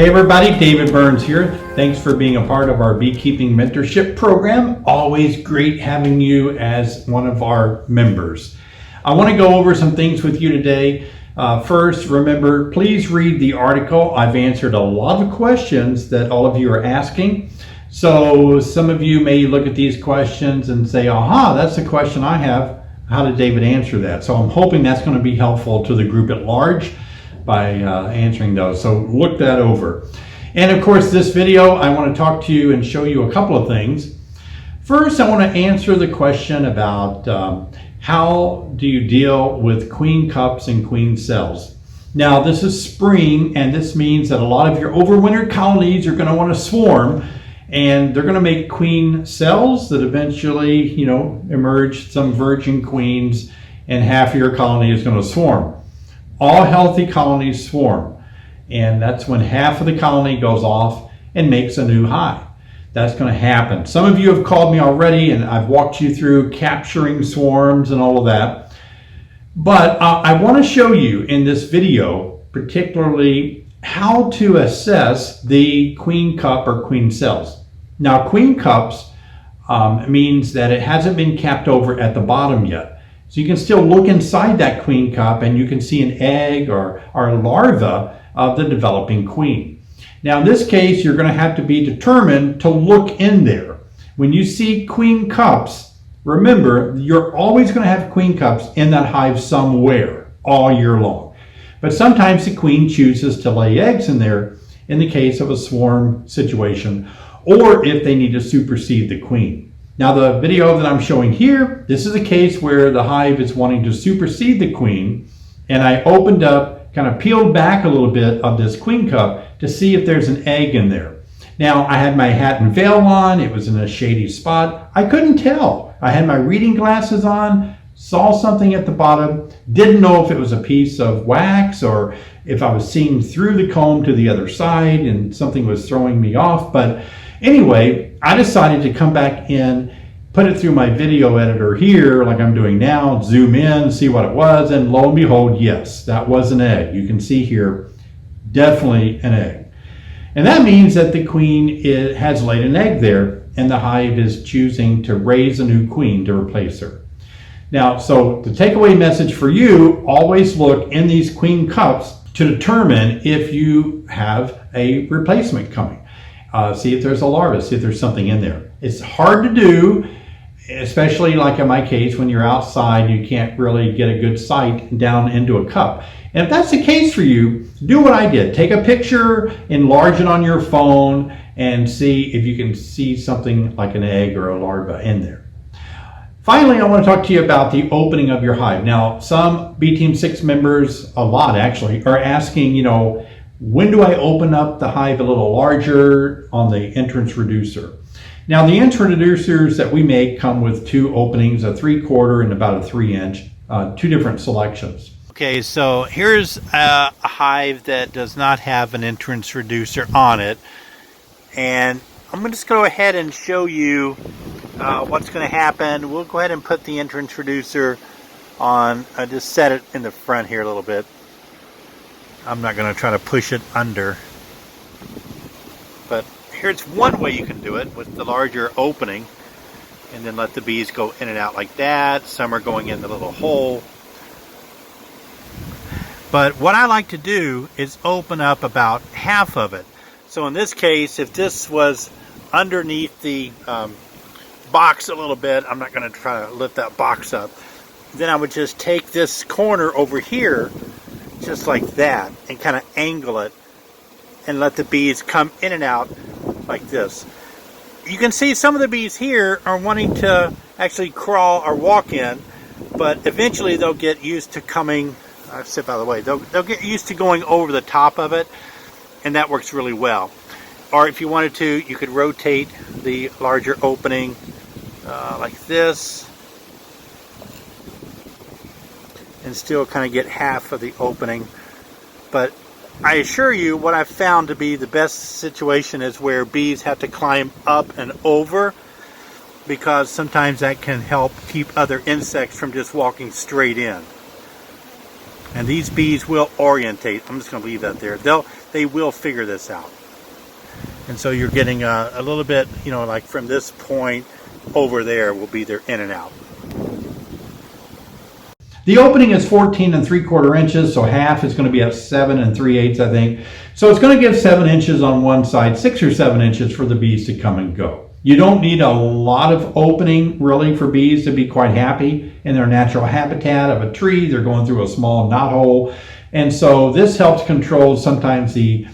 Hey everybody, David Burns here. Thanks for being a part of our beekeeping mentorship program. Always great having you as one of our members. I want to go over some things with you today. First, remember, please read the article. I've answered a lot of questions that all of you are asking. So some of you may look at these questions and say, aha, that's the question I have. How did David answer that? So I'm hoping that's going to be helpful to the group at large by answering those. So look that over. And of course, this video, I want to talk to you and show you a couple of things. First, I want to answer the question about how do you deal with queen cups and queen cells. Now, this is spring, and this means that a lot of your overwintered colonies are going to want to swarm, and they're going to make queen cells that eventually, emerge some virgin queens, and half of your colony is going to swarm. All healthy colonies swarm, and that's when half of the colony goes off and makes a new hive. That's going to happen. Some of you have called me already, and I've walked you through capturing swarms and all of that. But I want to show you in this video, particularly how to assess the queen cup or queen cells. Now, queen cups means that it hasn't been capped over at the bottom yet. So you can still look inside that queen cup and you can see an egg or a larva of the developing queen. Now in this case, you're going to have to be determined to look in there. When you see queen cups, remember, you're always going to have queen cups in that hive somewhere all year long. But sometimes the queen chooses to lay eggs in there in the case of a swarm situation, or if they need to supersede the queen. Now the video that I'm showing here, this is a case where the hive is wanting to supersede the queen, and I opened up, kind of peeled back a little bit of this queen cup to see if there's an egg in there. Now I had my hat and veil on, it was in a shady spot. I couldn't tell. I had my reading glasses on, saw something at the bottom, didn't know if it was a piece of wax or if I was seeing through the comb to the other side and something was throwing me off. But anyway, I decided to come back in, put it through my video editor here, like I'm doing now, zoom in, see what it was, and lo and behold, yes, that was an egg. You can see here, definitely an egg. And that means that the queen has laid an egg there, and the hive is choosing to raise a new queen to replace her. Now, so the takeaway message for you, always look in these queen cups to determine if you have a replacement coming. See if there's a larva, see if there's something in there. It's hard to do, especially like in my case, when you're outside, you can't really get a good sight down into a cup. And if that's the case for you, do what I did. Take a picture, enlarge it on your phone, and see if you can see something like an egg or a larva in there. Finally, I want to talk to you about the opening of your hive. Now, some BeeTeam6 members, a lot actually, are asking, when do I open up the hive a little larger on the entrance reducer? Now the entrance reducers that we make come with two openings, a 3/4 and about a 3-inch, two different selections. Okay, so here's a hive that does not have an entrance reducer on it. And I'm going to just go ahead and show you what's going to happen. We'll go ahead and put the entrance reducer on, just set it in the front here a little bit. I'm not going to try to push it under, but here's one way you can do it with the larger opening, and then let the bees go in and out like that. Some are going in the little hole, but what I like to do is open up about half of it. So in this case, if this was underneath the box a little bit, I'm not going to try to lift that box up, then I would just take this corner over here just like that and kind of angle it and let the bees come in and out like this. You can see some of the bees here are wanting to actually crawl or walk in, but eventually they'll get used to coming, sit by the way, they'll get used to going over the top of it, and that works really well. Or if you wanted to, you could rotate the larger opening like this, and still kind of get half of the opening. But I assure you, what I've found to be the best situation is where bees have to climb up and over, because sometimes that can help keep other insects from just walking straight in. And these bees will orientate. I'm just going to leave that there. they will figure this out. And so you're getting a little bit, like from this point over there will be their in and out. The opening is 14 3/4 inches, so half is going to be at 7 3/8, I think. So it's going to give 7 inches on one side, 6 or 7 inches for the bees to come and go. You don't need a lot of opening really for bees to be quite happy in their natural habitat of a tree. They're going through a small knot hole. And so this helps control sometimes the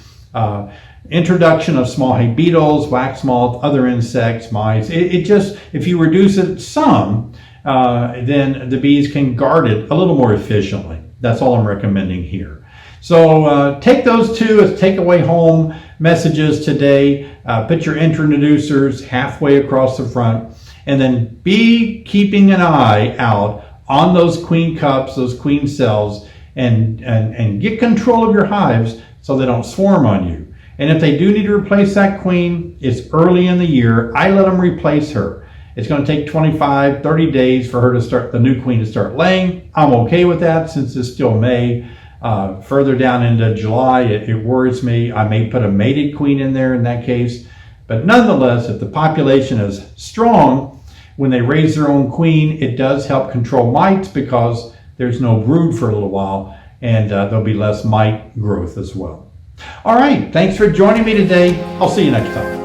introduction of small hay beetles, wax moth, other insects, mice. It just, if you reduce it some, then the bees can guard it a little more efficiently. That's all I'm recommending here. So take those two as takeaway home messages today. Put your introducers halfway across the front, and then be keeping an eye out on those queen cups, those queen cells, and get control of your hives so they don't swarm on you. And if they do need to replace that queen, it's early in the year. I let them replace her. It's going to take 25, 30 days for her to start, the new queen to start laying. I'm okay with that since it's still May. Further down into July, it worries me. I may put a mated queen in there in that case. But nonetheless, if the population is strong, when they raise their own queen, it does help control mites because there's no brood for a little while, and there'll be less mite growth as well. All right, thanks for joining me today. I'll see you next time.